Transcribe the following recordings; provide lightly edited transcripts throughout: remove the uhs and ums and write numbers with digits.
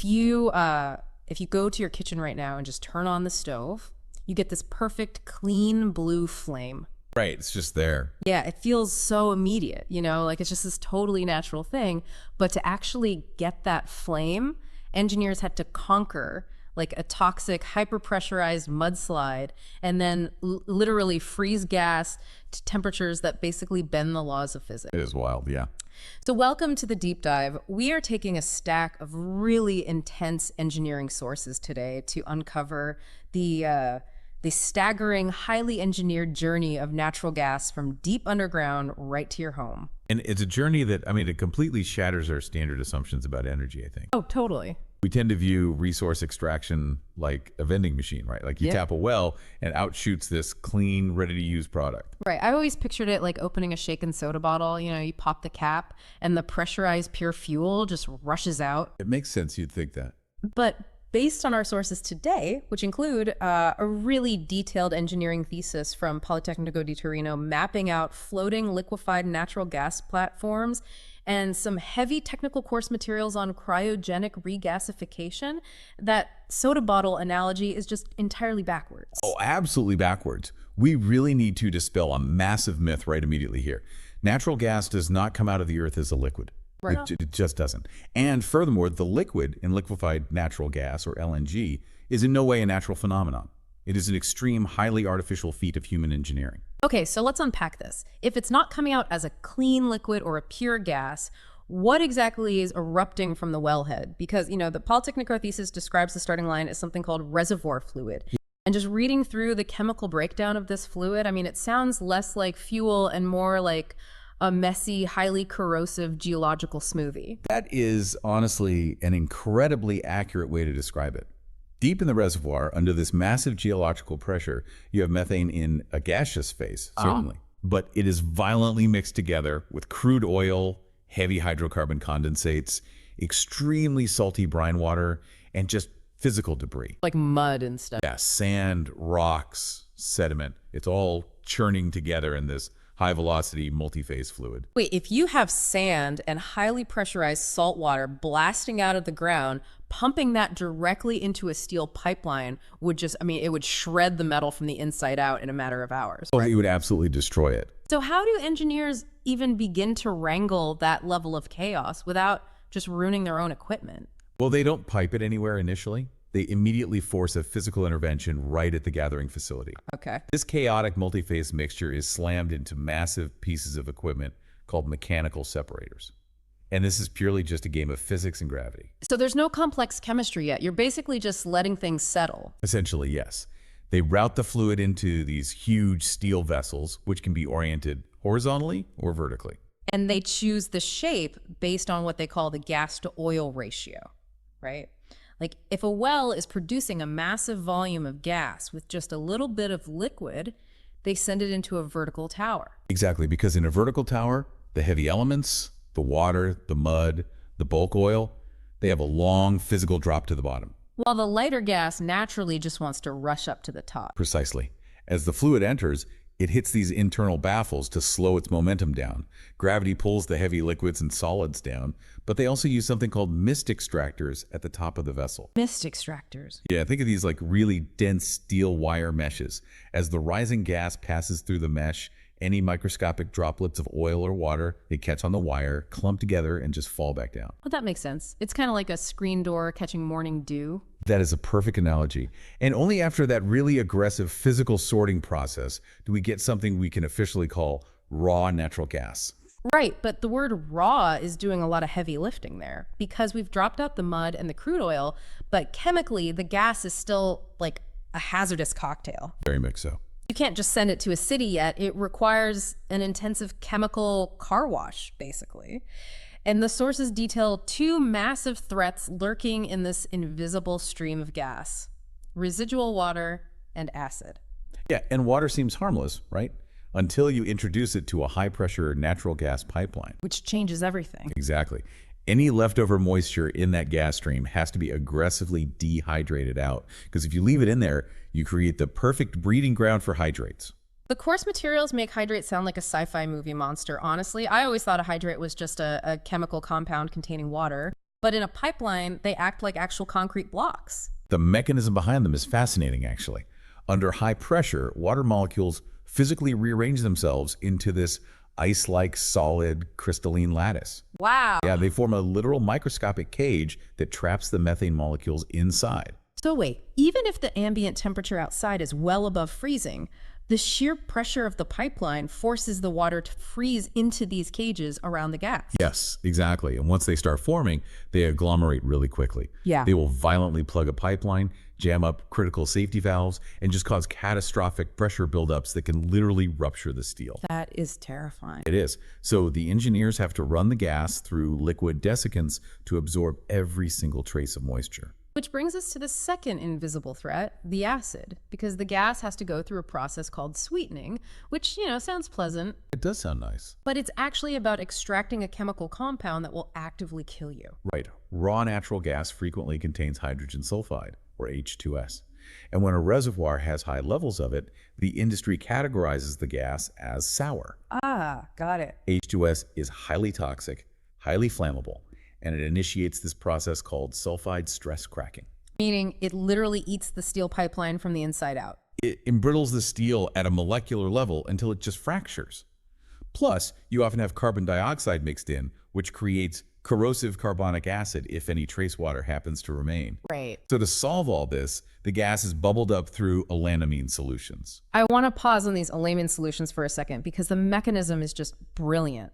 if you go to your kitchen right now and just turn on the stove, you get this perfect clean blue flame. Right, it's just there. Yeah, it feels so immediate, you know, like it's just this totally natural thing. But to actually get that flame, engineers had to conquer like a toxic, hyper-pressurized mudslide and then literally freeze gas to temperatures that basically bend the laws of physics. It is wild, yeah. So welcome to the deep dive. We are taking a stack of really intense engineering sources today to uncover the staggering, highly engineered journey of natural gas from deep underground right to your home. And it's a journey that, I mean, it completely shatters our standard assumptions about energy, I think. Oh, totally. We tend to view resource extraction like a vending machine, right? Like you tap a well and out shoots this clean, ready-to-use product. Right. I always pictured it like opening a shaken soda bottle. You know, you pop the cap and the pressurized pure fuel just rushes out. It makes sense you'd think that. But based on our sources today, which include a really detailed engineering thesis from Politecnico di Torino mapping out floating liquefied natural gas platforms and some heavy technical course materials on cryogenic regasification, that soda bottle analogy is just entirely backwards. Oh, absolutely backwards. We really need to dispel a massive myth right immediately here. Natural gas does not come out of the earth as a liquid. Right. It just doesn't. And furthermore, the liquid in liquefied natural gas, or LNG, is in no way a natural phenomenon. It is an extreme, highly artificial feat of human engineering. Okay, so let's unpack this. If it's not coming out as a clean liquid or a pure gas, what exactly is erupting from the wellhead? Because, you know, the Politecnico thesis describes the starting line as something called reservoir fluid. And just reading through the chemical breakdown of this fluid, I mean, it sounds less like fuel and more like a messy, highly corrosive geological smoothie. That is honestly an incredibly accurate way to describe it. Deep in the reservoir, under this massive geological pressure, you have methane in a gaseous phase, certainly. But it is violently mixed together with crude oil, heavy hydrocarbon condensates, extremely salty brine water, and just physical debris. Like mud and stuff. Yeah, sand, rocks, sediment. It's all churning together in this high-velocity, multi-phase fluid. Wait, if you have sand and highly pressurized salt water blasting out of the ground, pumping that directly into a steel pipeline would just, I mean, it would shred the metal from the inside out in a matter of hours. Oh, it would absolutely destroy it. So how do engineers even begin to wrangle that level of chaos without just ruining their own equipment? Well, they don't pipe it anywhere initially. They immediately force a physical intervention right at the gathering facility. Okay. This chaotic multi-phase mixture is slammed into massive pieces of equipment called mechanical separators. And this is purely just a game of physics and gravity. So there's no complex chemistry yet. You're basically just letting things settle. Essentially, yes. They route the fluid into these huge steel vessels, which can be oriented horizontally or vertically. And they choose the shape based on what they call the gas to oil ratio, right? Like if a well is producing a massive volume of gas with just a little bit of liquid, they send it into a vertical tower. Exactly, because in a vertical tower, the heavy elements, the water, the mud, the bulk oil, they have a long physical drop to the bottom. While the lighter gas naturally just wants to rush up to the top. Precisely. As the fluid enters, it hits these internal baffles to slow its momentum down. Gravity pulls the heavy liquids and solids down, but they also use something called mist extractors at the top of the vessel. Mist extractors? Yeah, think of these like really dense steel wire meshes. As the rising gas passes through the mesh, any microscopic droplets of oil or water, they catch on the wire, clump together, and just fall back down. Well, that makes sense. It's kind of like a screen door catching morning dew. That is a perfect analogy. And only after that really aggressive physical sorting process do we get something we can officially call raw natural gas. Right, but the word raw is doing a lot of heavy lifting there because we've dropped out the mud and the crude oil, but chemically the gas is still like a hazardous cocktail. Very much so. You can't just send it to a city yet. It requires an intensive chemical car wash, basically. And the sources detail two massive threats lurking in this invisible stream of gas: residual water and acid. Yeah, and water seems harmless, right? Until you introduce it to a high-pressure natural gas pipeline. Which changes everything. Exactly. Any leftover moisture in that gas stream has to be aggressively dehydrated out, because if you leave it in there, you create the perfect breeding ground for hydrates. The course materials make hydrate sound like a sci-fi movie monster, honestly. I always thought a hydrate was just a chemical compound containing water. But in a pipeline, they act like actual concrete blocks. The mechanism behind them is fascinating, actually. Under high pressure, water molecules physically rearrange themselves into this ice-like solid crystalline lattice. Wow. Yeah, they form a literal microscopic cage that traps the methane molecules inside. So wait, even if the ambient temperature outside is well above freezing, the sheer pressure of the pipeline forces the water to freeze into these cages around the gas. Yes, exactly. And once they start forming, they agglomerate really quickly. Yeah. They will violently plug a pipeline, jam up critical safety valves, and just cause catastrophic pressure buildups that can literally rupture the steel. That is terrifying. It is. So the engineers have to run the gas through liquid desiccants to absorb every single trace of moisture. Which brings us to the second invisible threat, the acid, because the gas has to go through a process called sweetening, which, sounds pleasant, It does sound nice. but it's actually about extracting a chemical compound that will actively kill you. Right. Raw natural gas frequently contains hydrogen sulfide, or H2S. And when a reservoir has high levels of it, the industry categorizes the gas as sour. Ah, got it. H2S is highly toxic, highly flammable, and it initiates this process called sulfide stress cracking. Meaning it literally eats the steel pipeline from the inside out. It embrittles the steel at a molecular level until it just fractures. Plus, you often have carbon dioxide mixed in, which creates corrosive carbonic acid if any trace water happens to remain. Right. So to solve all this, the gas is bubbled up through alanamine solutions. I want to pause on these alanine solutions for a second because the mechanism is just brilliant.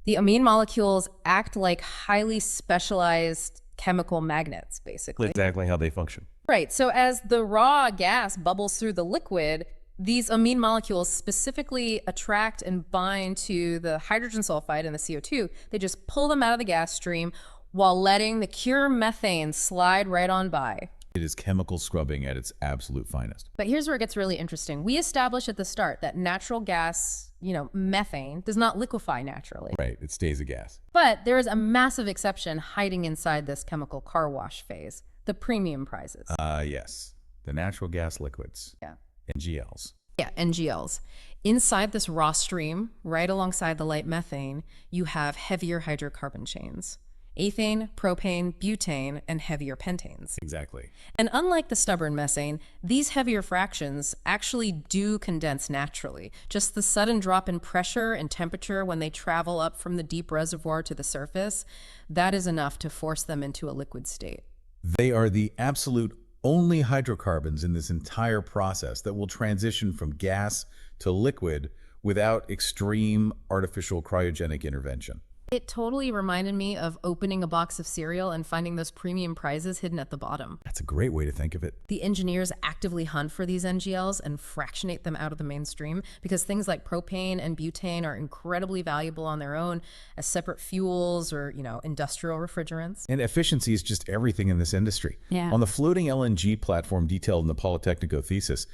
The amine molecules act like highly specialized chemical magnets, basically. Exactly how they function. Right. So as the raw gas bubbles through the liquid, these amine molecules specifically attract and bind to the hydrogen sulfide and the CO2. They just pull them out of the gas stream while letting the pure methane slide right on by. It is chemical scrubbing at its absolute finest. But here's where it gets really interesting. We established at the start that natural gas, methane, does not liquefy naturally. Right, it stays a gas. But there is a massive exception hiding inside this chemical car wash phase, the premium prizes. Yes, the natural gas liquids. Yeah. NGLs. Yeah, NGLs. Inside this raw stream, right alongside the light methane, you have heavier hydrocarbon chains. Ethane, propane, butane, and heavier pentanes. Exactly. And unlike the stubborn methane, these heavier fractions actually do condense naturally. Just the sudden drop in pressure and temperature when they travel up from the deep reservoir to the surface, that is enough to force them into a liquid state. They are the absolute only hydrocarbons in this entire process that will transition from gas to liquid without extreme artificial cryogenic intervention. It totally reminded me of opening a box of cereal and finding those premium prizes hidden at the bottom. That's a great way to think of it. The engineers actively hunt for these NGLs and fractionate them out of the mainstream because things like propane and butane are incredibly valuable on their own as separate fuels or, industrial refrigerants. And efficiency is just everything in this industry. Yeah. On the floating LNG platform detailed in the Polytechnico thesis,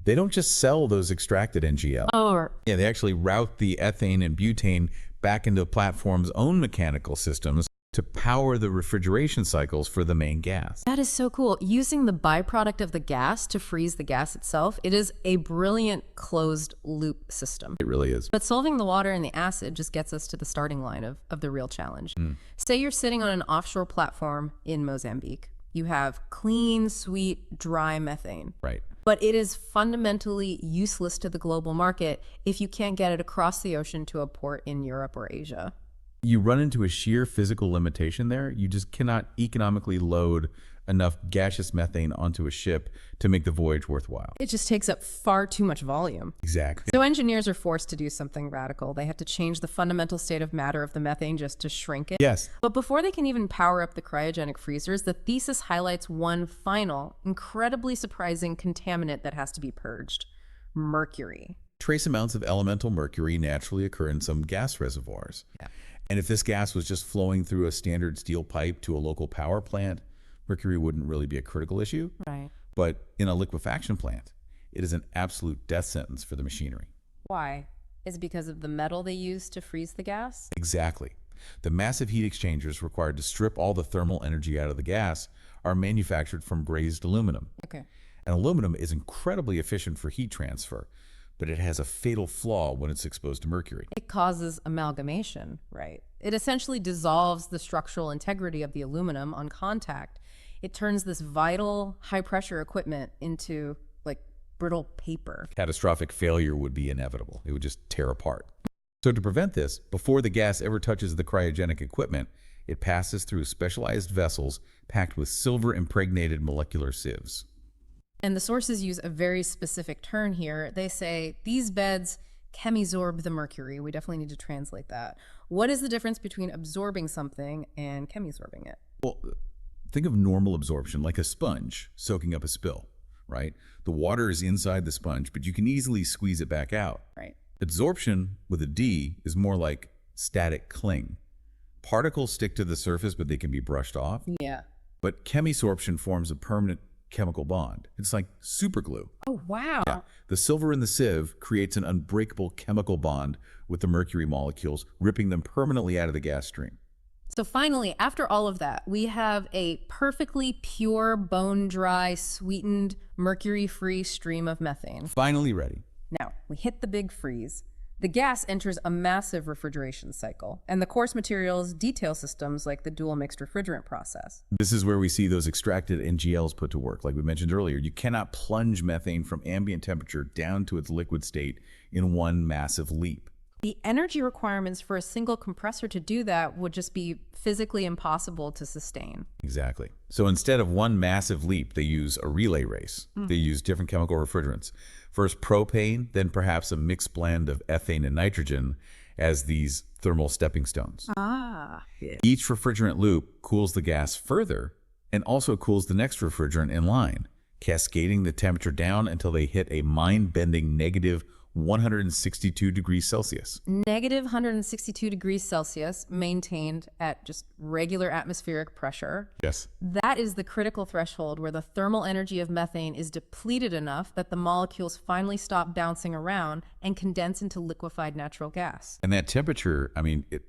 they don't just sell those extracted NGL. Yeah, they actually route the ethane and butane back into the platform's own mechanical systems to power the refrigeration cycles for the main gas. That is so cool. Using the byproduct of the gas to freeze the gas itself, it is a brilliant closed loop system. It really is. But solving the water and the acid just gets us to the starting line of the real challenge. Say you're sitting on an offshore platform in Mozambique. You have clean, sweet, dry methane. Right. But it is fundamentally useless to the global market if you can't get it across the ocean to a port in Europe or Asia. You run into a sheer physical limitation there. You just cannot economically load enough gaseous methane onto a ship to make the voyage worthwhile. It just takes up far too much volume. Exactly. So engineers are forced to do something radical. They have to change the fundamental state of matter of the methane just to shrink it. Yes. But before they can even power up the cryogenic freezers, the thesis highlights one final, incredibly surprising contaminant that has to be purged: mercury. Trace amounts of elemental mercury naturally occur in some gas reservoirs. Yeah. And if this gas was just flowing through a standard steel pipe to a local power plant, mercury wouldn't really be a critical issue. Right. But in a liquefaction plant, it is an absolute death sentence for the machinery. Why? Is it because of the metal they use to freeze the gas? Exactly. The massive heat exchangers required to strip all the thermal energy out of the gas are manufactured from brazed aluminum. Okay. And aluminum is incredibly efficient for heat transfer, but it has a fatal flaw when it's exposed to mercury. It causes amalgamation, right? It essentially dissolves the structural integrity of the aluminum on contact. It turns this vital high-pressure equipment into, like, brittle paper. Catastrophic failure would be inevitable. It would just tear apart. So to prevent this, before the gas ever touches the cryogenic equipment, it passes through specialized vessels packed with silver-impregnated molecular sieves. And the sources use a very specific term here. They say, these beds chemisorb the mercury. We definitely need to translate that. What is the difference between absorbing something and chemisorbing it? Well, think of normal absorption, like a sponge soaking up a spill, right? The water is inside the sponge, but you can easily squeeze it back out. Right. Adsorption, with a D, is more like static cling. Particles stick to the surface, but they can be brushed off. Yeah. But chemisorption forms a permanent chemical bond. It's like super glue. Oh, wow. Yeah. The silver in the sieve creates an unbreakable chemical bond with the mercury molecules, ripping them permanently out of the gas stream. So finally, after all of that, we have a perfectly pure, bone-dry, sweetened, mercury-free stream of methane. Finally ready. Now, we hit the big freeze. The gas enters a massive refrigeration cycle, and the coarse materials detail systems like the dual mixed refrigerant process. This is where we see those extracted NGLs put to work. Like we mentioned earlier, you cannot plunge methane from ambient temperature down to its liquid state in one massive leap. The energy requirements for a single compressor to do that would just be physically impossible to sustain. Exactly. So instead of one massive leap, they use a relay race. They use different chemical refrigerants. First propane, then perhaps a mixed blend of ethane and nitrogen as these thermal stepping stones. Ah. Each refrigerant loop cools the gas further and also cools the next refrigerant in line, cascading the temperature down until they hit a mind-bending negative 162 degrees Celsius. Negative 162 degrees Celsius maintained at just regular atmospheric pressure. Yes. That is the critical threshold where the thermal energy of methane is depleted enough that the molecules finally stop bouncing around and condense into liquefied natural gas. And that temperature, I mean, it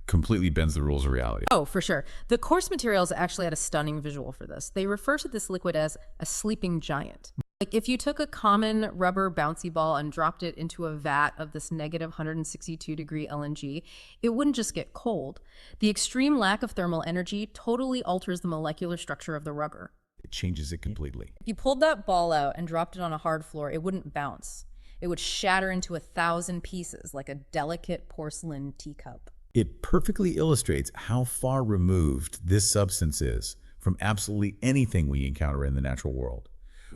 completely bends the rules of reality. Oh, for sure. The course materials actually had a stunning visual for this. They refer to this liquid as a sleeping giant. Like if you took a common rubber bouncy ball and dropped it into a vat of this negative 162 degree LNG, it wouldn't just get cold. The extreme lack of thermal energy totally alters the molecular structure of the rubber. It changes it completely. If you pulled that ball out and dropped it on a hard floor, it wouldn't bounce. It would shatter into 1,000 pieces like a delicate porcelain teacup. It perfectly illustrates how far removed this substance is from absolutely anything we encounter in the natural world.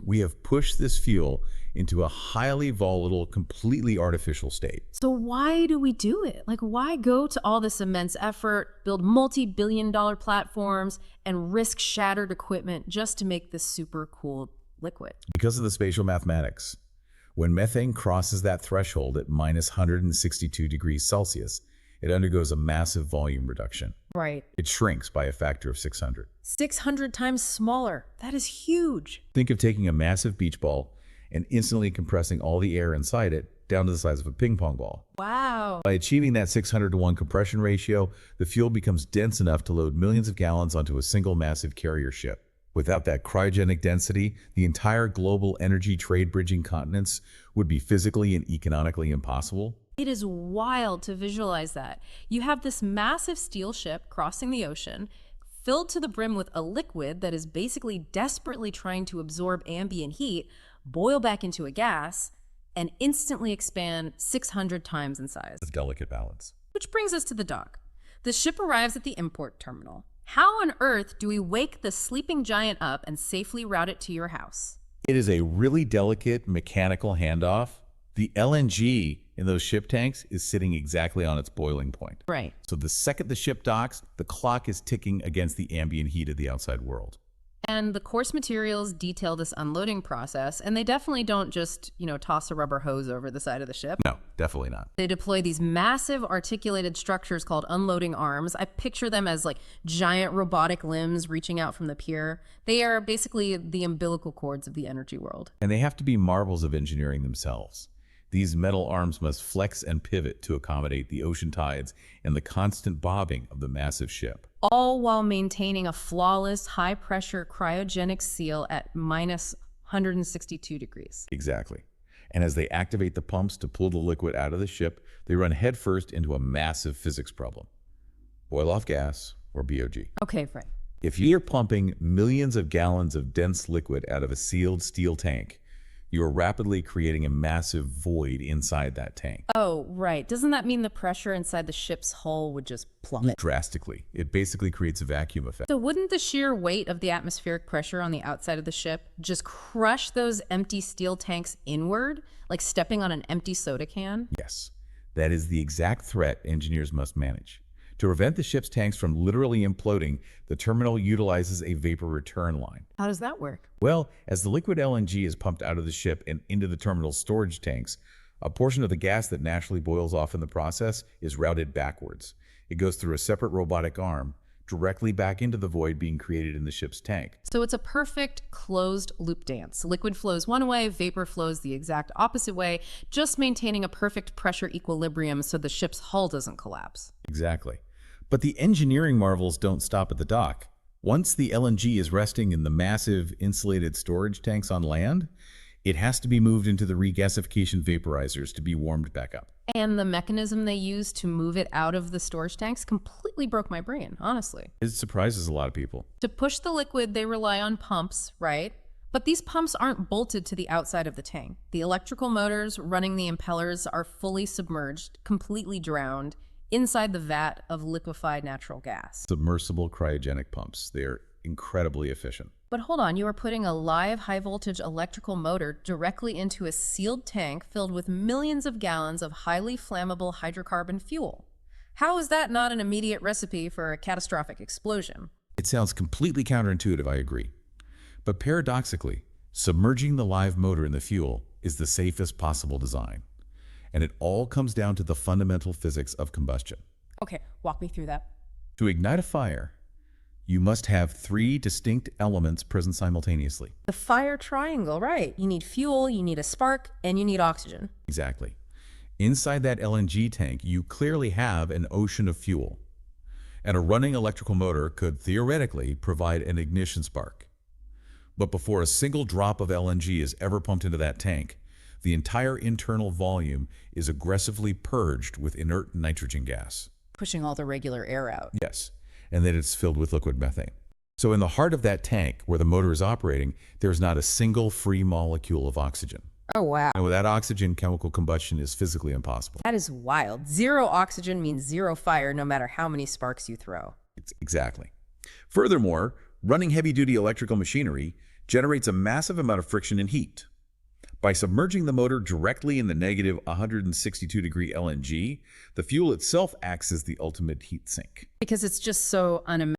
We have pushed this fuel into a highly volatile, completely artificial state. So why do we do it? Like, why go to all this immense effort, build multi-billion-dollar platforms, and risk shattered equipment just to make this super cool liquid? Because of the spatial mathematics. When methane crosses that threshold at minus 162 degrees Celsius, it undergoes a massive volume reduction. Right. It shrinks by a factor of 600. 600 times smaller. That is huge. Think of taking a massive beach ball and instantly compressing all the air inside it down to the size of a ping pong ball. Wow. By achieving that 600-to-1 compression ratio, the fuel becomes dense enough to load millions of gallons onto a single massive carrier ship. Without that cryogenic density, the entire global energy trade bridging continents would be physically and economically impossible. It is wild to visualize that. You have this massive steel ship crossing the ocean, filled to the brim with a liquid that is basically desperately trying to absorb ambient heat, boil back into a gas, and instantly expand 600 times in size. It's a delicate balance. Which brings us to the dock. The ship arrives at the import terminal. How on earth do we wake the sleeping giant up and safely route it to your house? It is a really delicate mechanical handoff. The LNG in those ship tanks is sitting exactly on its boiling point. Right. So the second the ship docks, the clock is ticking against the ambient heat of the outside world. And the course materials detail this unloading process, and they definitely don't just, toss a rubber hose over the side of the ship. No, definitely not. They deploy these massive articulated structures called unloading arms. I picture them as like giant robotic limbs reaching out from the pier. They are basically the umbilical cords of the energy world. And they have to be marvels of engineering themselves. These metal arms must flex and pivot to accommodate the ocean tides and the constant bobbing of the massive ship. All while maintaining a flawless, high-pressure cryogenic seal at minus 162 degrees. Exactly. And as they activate the pumps to pull the liquid out of the ship, they run headfirst into a massive physics problem. boil-off gas, or BOG. Okay, right. If you're pumping millions of gallons of dense liquid out of a sealed steel tank, you are rapidly creating a massive void inside that tank. Oh, right. Doesn't that mean the pressure inside the ship's hull would just plummet? Drastically. It basically creates a vacuum effect. So wouldn't the sheer weight of the atmospheric pressure on the outside of the ship just crush those empty steel tanks inward, like stepping on an empty soda can? Yes, that is the exact threat engineers must manage. To prevent the ship's tanks from literally imploding, the terminal utilizes a vapor return line. How does that work? Well, as the liquid LNG is pumped out of the ship and into the terminal's storage tanks, a portion of the gas that naturally boils off in the process is routed backwards. It goes through a separate robotic arm, directly back into the void being created in the ship's tank. So it's a perfect closed loop dance. Liquid flows one way, vapor flows the exact opposite way, just maintaining a perfect pressure equilibrium so the ship's hull doesn't collapse. Exactly. But the engineering marvels don't stop at the dock. Once the LNG is resting in the massive insulated storage tanks on land, it has to be moved into the regasification vaporizers to be warmed back up. And the mechanism they use to move it out of the storage tanks completely broke my brain, honestly. It surprises a lot of people. To push the liquid, they rely on pumps, right? But these pumps aren't bolted to the outside of the tank. The electrical motors running the impellers are fully submerged, completely drowned, inside the vat of liquefied natural gas. Submersible cryogenic pumps. They are incredibly efficient. But hold on, you are putting a live high-voltage electrical motor directly into a sealed tank filled with millions of gallons of highly flammable hydrocarbon fuel. How is that not an immediate recipe for a catastrophic explosion? It sounds completely counterintuitive, I agree. But paradoxically, submerging the live motor in the fuel is the safest possible design. And it all comes down to the fundamental physics of combustion. Okay, walk me through that. To ignite a fire, you must have three distinct elements present simultaneously. The fire triangle, right. You need fuel, you need a spark, and you need oxygen. Exactly. Inside that LNG tank, you clearly have an ocean of fuel. And a running electrical motor could theoretically provide an ignition spark. But before a single drop of LNG is ever pumped into that tank, the entire internal volume is aggressively purged with inert nitrogen gas. Pushing all the regular air out. Yes, and then it's filled with liquid methane. So in the heart of that tank, where the motor is operating, there's not a single free molecule of oxygen. Oh, wow. And without oxygen, chemical combustion is physically impossible. That is wild. Zero oxygen means zero fire, no matter how many sparks you throw. Exactly. Furthermore, running heavy-duty electrical machinery generates a massive amount of friction and heat. By submerging the motor directly in the negative 162-degree LNG, the fuel itself acts as the ultimate heat sink. Because it's just so unimaginable.